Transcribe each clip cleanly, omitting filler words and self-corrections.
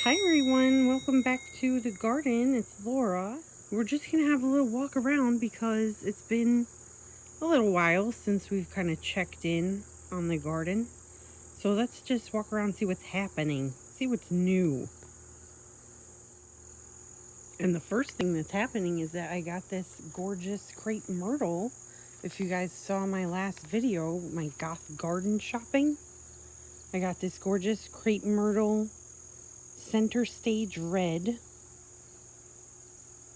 Hi everyone, welcome back to the garden. It's Laura. We're just gonna have a little walk around because it's been a little while since we've kind of checked in on the garden. So let's just walk around and see what's happening, see what's new. And the first thing that's happening is that I got this gorgeous Crepe Myrtle. If you guys saw my last video, my goth garden shopping, I got this gorgeous Crepe Myrtle center stage red,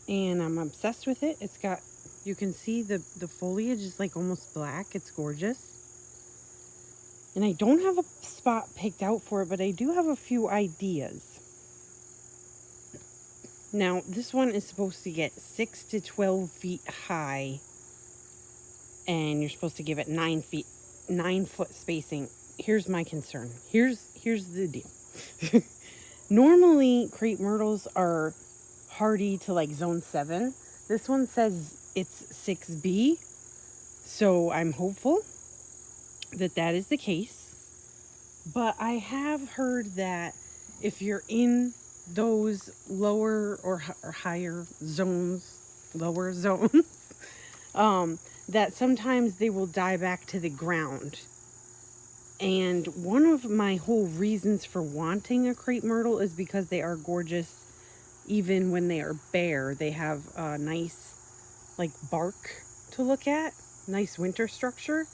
and I'm obsessed with it. It's got, you can see the foliage is like almost black. It's gorgeous. And I don't have a spot picked out for it, but I do have a few ideas. Now, this one is supposed to get 6 to 12 feet high, and you're supposed to give it 9 foot spacing. Here's my concern. Here's the deal. Normally, crepe myrtles are hardy to like zone 7. This one says it's 6B, so I'm hopeful that that is the case. But I have heard that if you're in those lower or higher zones, that sometimes they will die back to the ground. And one of my whole reasons for wanting a crepe myrtle is because they are gorgeous even when they are bare. They have a nice like bark to look at, nice winter structure.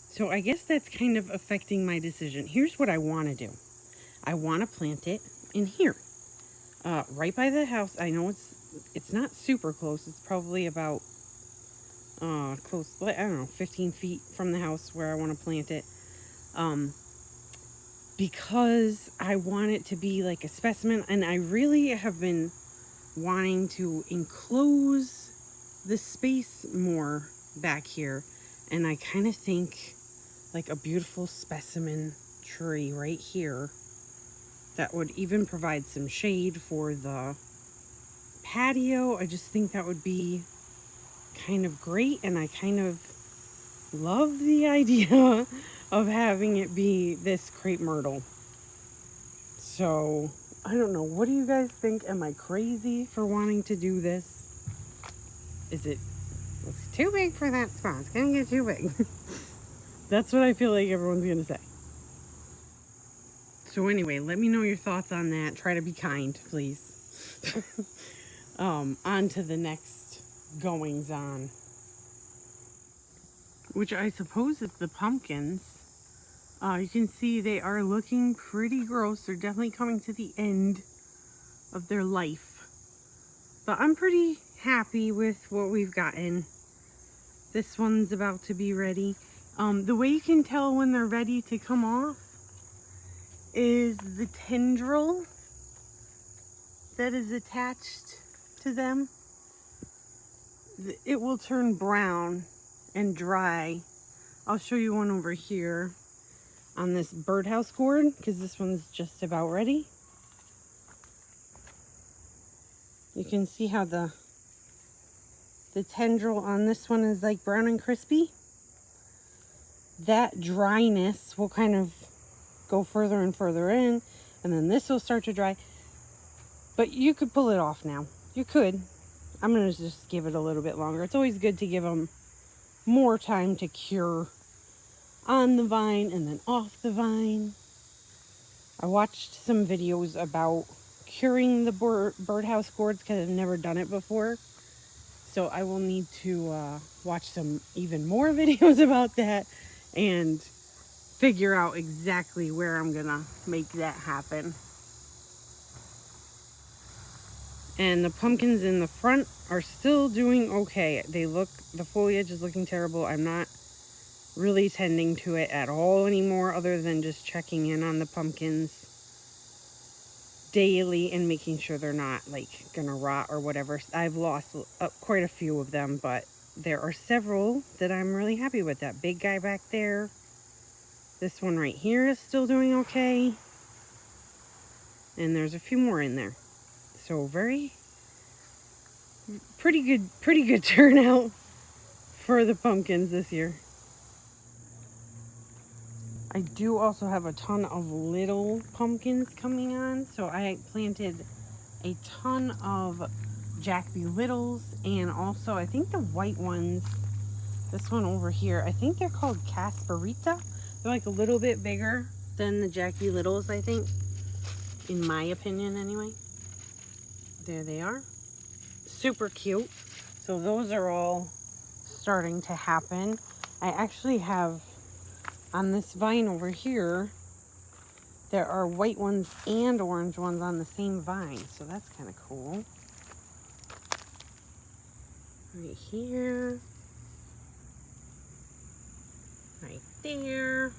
So I guess that's kind of affecting my decision. Here's what I want to do. I want to plant it in here, right by the house. I know it's not super close. It's probably about close, I don't know, 15 feet from the house where I want to plant it. Because I want it to be like a specimen, and I really have been wanting to enclose the space more back here. And I kind of think like a beautiful specimen tree right here that would even provide some shade for the patio. I just think that would be kind of great, and I kind of love the idea of having it be this crepe myrtle. So I don't know, what do you guys think? Am I crazy for wanting to do this? It's too big for that spot. It's gonna get too big. That's what I feel like everyone's gonna say. So anyway, let me know your thoughts on that. Try to be kind, please. On to the next goings on, which I suppose is the pumpkins. You can see they are looking pretty gross. They're definitely coming to the end of their life. But I'm pretty happy with what we've gotten. This one's about to be ready. The way you can tell when they're ready to come off is the tendril that is attached to them. It will turn brown and dry. I'll show you one over here on this birdhouse gourd, because this one's just about ready. You can see how the tendril on this one is like brown and crispy. That dryness will kind of go further and further in, and then this will start to dry. But you could pull it off now. You could. I'm going to just give it a little bit longer. It's always good to give them more time to cure on the vine and then off the vine. I watched some videos about curing the birdhouse gourds because I've never done it before. So I will need to watch some even more videos about that and figure out exactly where I'm gonna make that happen. And the pumpkins in the front are still doing okay. The foliage is looking terrible. I'm not really tending to it at all anymore, other than just checking in on the pumpkins daily and making sure they're not like gonna rot or whatever. I've lost quite a few of them, but there are several that I'm really happy with. That big guy back there. This one right here is still doing okay. And there's a few more in there. So pretty good turnout for the pumpkins this year. I do also have a ton of little pumpkins coming on. So I planted a ton of Jack Be Littles, and also I think the white ones, this one over here, I think they're called Casperita. They're like a little bit bigger than the Jack Be Littles, I think, in my opinion anyway. There they are. Super cute. So those are all starting to happen. I actually have on this vine over here, there are white ones and orange ones on the same vine. So that's kind of cool. Right here. Right there.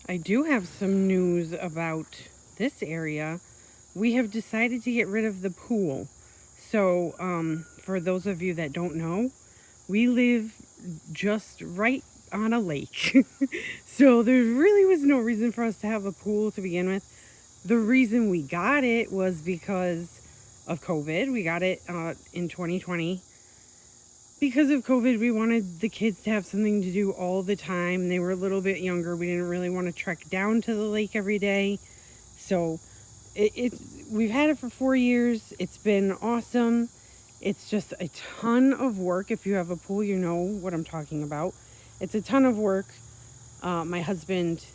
I do have some news about this area. We have decided to get rid of the pool. So, for those of you that don't know, we live just right on a lake. So there really was no reason for us to have a pool to begin with. The reason we got it was because of COVID. We got it in 2020. Because of COVID, we wanted the kids to have something to do all the time. They were a little bit younger. We didn't really want to trek down to the lake every day. So we've had it for 4 years. It's been awesome. It's just a ton of work. If you have a pool, you know what I'm talking about. It's a ton of work. My husband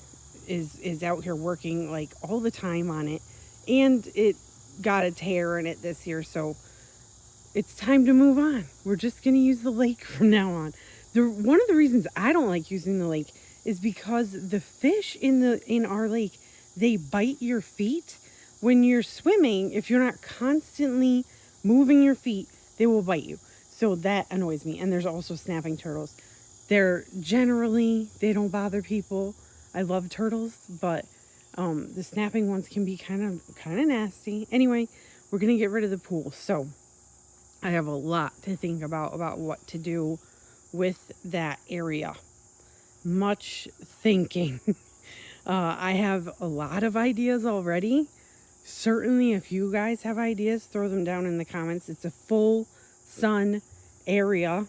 is out here working like all the time on it. And it got a tear in it this year, so it's time to move on. We're just going to use the lake from now on. One of the reasons I don't like using the lake is because the fish in our lake, they bite your feet. When you're swimming, if you're not constantly moving your feet, they will bite you. So that annoys me. And there's also snapping turtles. They don't bother people. I love turtles, but the snapping ones can be kind of nasty. Anyway, we're going to get rid of the pool. So I have a lot to think about what to do with that area. Much thinking. I have a lot of ideas already. Certainly, if you guys have ideas, throw them down in the comments. It's a full sun area,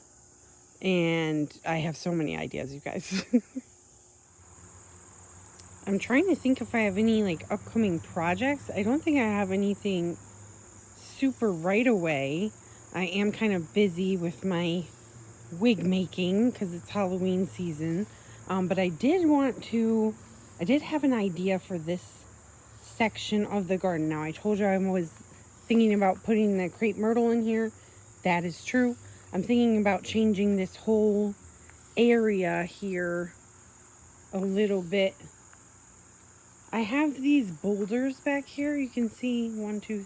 and I have so many ideas, you guys. I'm trying to think if I have any like upcoming projects. I don't think I have anything super right away. I am kind of busy with my wig making because it's Halloween season. But I did have an idea for this section of the garden. Now, I told you I was thinking about putting the Crepe Myrtle in here. That is true. I'm thinking about changing this whole area here a little bit. I have these boulders back here. You can see 1, 2,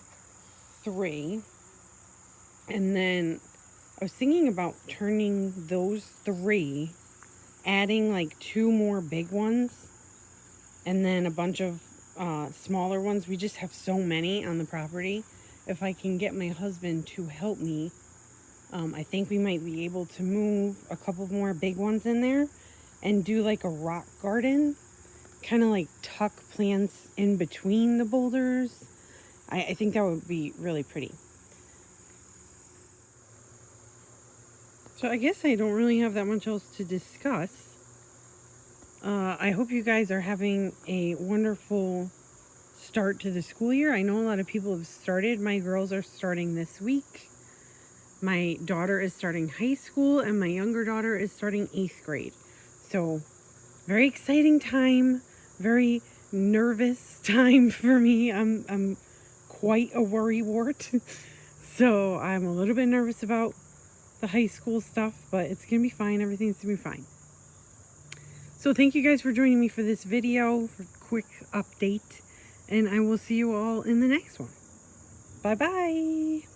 3. And then I was thinking about turning those 3, adding like 2 more big ones, and then a bunch of smaller ones. We just have so many on the property. If I can get my husband to help me, I think we might be able to move a couple more big ones in there and do like a rock garden, kind of like tuck plants in between the boulders. I think that would be really pretty. So I guess I don't really have that much else to discuss. I hope you guys are having a wonderful start to the school year. I know a lot of people have started. My girls are starting this week. My daughter is starting high school, and my younger daughter is starting 8th grade. So very exciting time, very nervous time for me. I'm quite a worrywart. So I'm a little bit nervous about the high school stuff, but it's gonna be fine. Everything's gonna be fine. So thank you guys for joining me for this video, for a quick update, and I will see you all in the next one. Bye bye.